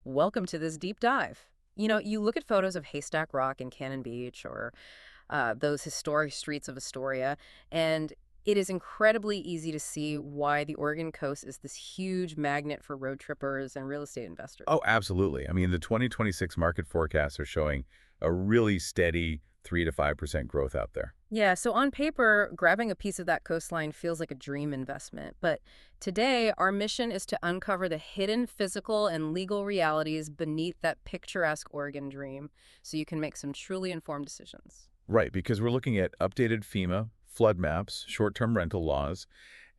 Welcome to this deep dive. You look at photos of Haystack Rock in Cannon Beach or those historic streets of Astoria, and it is incredibly easy to see why the Oregon coast is this huge magnet for road trippers and real estate investors. Oh, absolutely. I mean, the 2026 market forecasts are showing a really steady 3 to 5% growth out there. Yeah, so on paper, grabbing a piece of that coastline feels like a dream investment. But today, our mission is to uncover the hidden physical and legal realities beneath that picturesque Oregon dream so you can make some truly informed decisions. Right, because we're looking at updated FEMA, flood maps, short-term rental laws,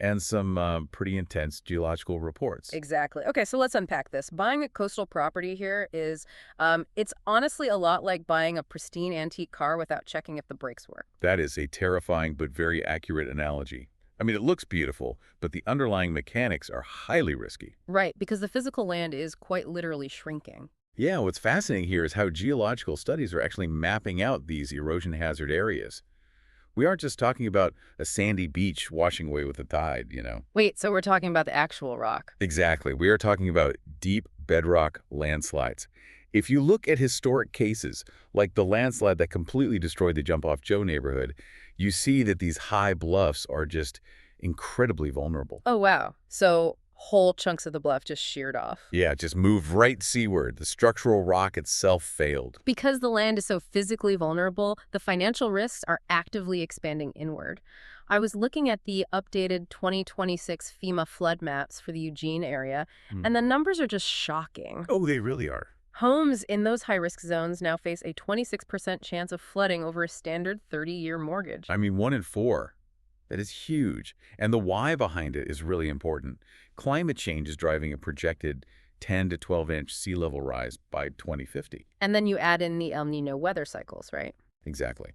and some pretty intense geological reports. Exactly. Okay, so let's unpack this. Buying a coastal property here it's honestly a lot like buying a pristine antique car without checking if the brakes work. That is a terrifying but very accurate analogy. I mean, it looks beautiful, but the underlying mechanics are highly risky. Right, because the physical land is quite literally shrinking. Yeah, what's fascinating here is how geological studies are actually mapping out these erosion hazard areas. We aren't just talking about a sandy beach washing away with the tide. Wait, so we're talking about the actual rock? Exactly. We are talking about deep bedrock landslides. If you look at historic cases, like the landslide that completely destroyed the Jump Off Joe neighborhood, you see that these high bluffs are just incredibly vulnerable. Oh, wow. So whole chunks of the bluff just sheared off. Yeah, just move right seaward. The structural rock itself failed. Because the land is so physically vulnerable, the financial risks are actively expanding inward. I was looking at the updated 2026 FEMA flood maps for the Eugene area, Hmm. and the numbers are just shocking. Oh, they really are. Homes in those high-risk zones now face a 26% chance of flooding over a standard 30-year mortgage. I mean, 1 in 4. That is huge. And the why behind it is really important. Climate change is driving a projected 10 to 12-inch sea level rise by 2050. And then you add in the El Nino weather cycles, right? Exactly.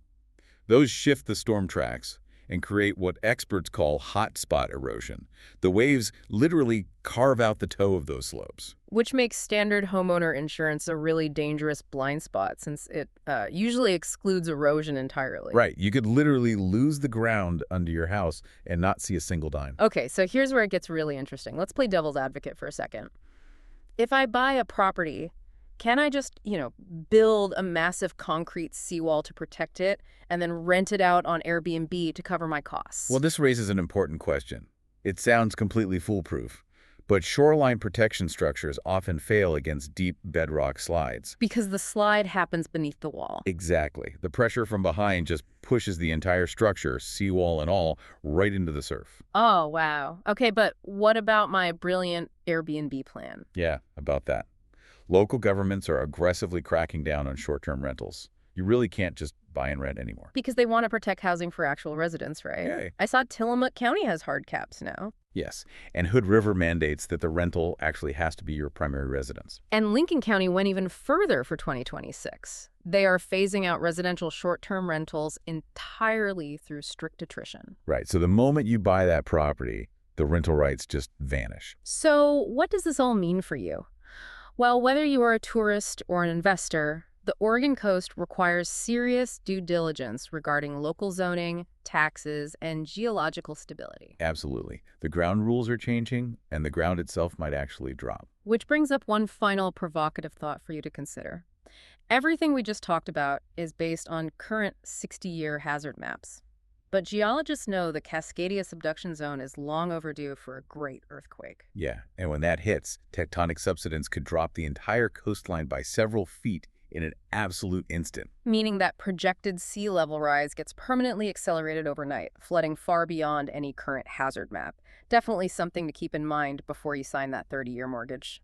Those shift the storm tracks and create what experts call hotspot erosion. The waves literally carve out the toe of those slopes. Which makes standard homeowner insurance a really dangerous blind spot since it usually excludes erosion entirely. Right. You could literally lose the ground under your house and not see a single dime. Okay, so here's where it gets really interesting. Let's play devil's advocate for a second. If I buy a property, can I just, build a massive concrete seawall to protect it and then rent it out on Airbnb to cover my costs? Well, this raises an important question. It sounds completely foolproof, but shoreline protection structures often fail against deep bedrock slides. Because the slide happens beneath the wall. Exactly. The pressure from behind just pushes the entire structure, seawall and all, right into the surf. Oh, wow. Okay, but what about my brilliant Airbnb plan? Yeah, about that. Local governments are aggressively cracking down on short-term rentals. You really can't just buy and rent anymore. Because they want to protect housing for actual residents, right? Yay. I saw Tillamook County has hard caps now. Yes, and Hood River mandates that the rental actually has to be your primary residence. And Lincoln County went even further for 2026. They are phasing out residential short-term rentals entirely through strict attrition. Right, so the moment you buy that property, the rental rights just vanish. So what does this all mean for you? Well, whether you are a tourist or an investor, the Oregon coast requires serious due diligence regarding local zoning, taxes, and geological stability. Absolutely. The ground rules are changing, and the ground itself might actually drop. Which brings up one final provocative thought for you to consider. Everything we just talked about is based on current 60-year hazard maps. But geologists know the Cascadia subduction zone is long overdue for a great earthquake. Yeah, and when that hits, tectonic subsidence could drop the entire coastline by several feet in an absolute instant. Meaning that projected sea level rise gets permanently accelerated overnight, flooding far beyond any current hazard map. Definitely something to keep in mind before you sign that 30-year mortgage.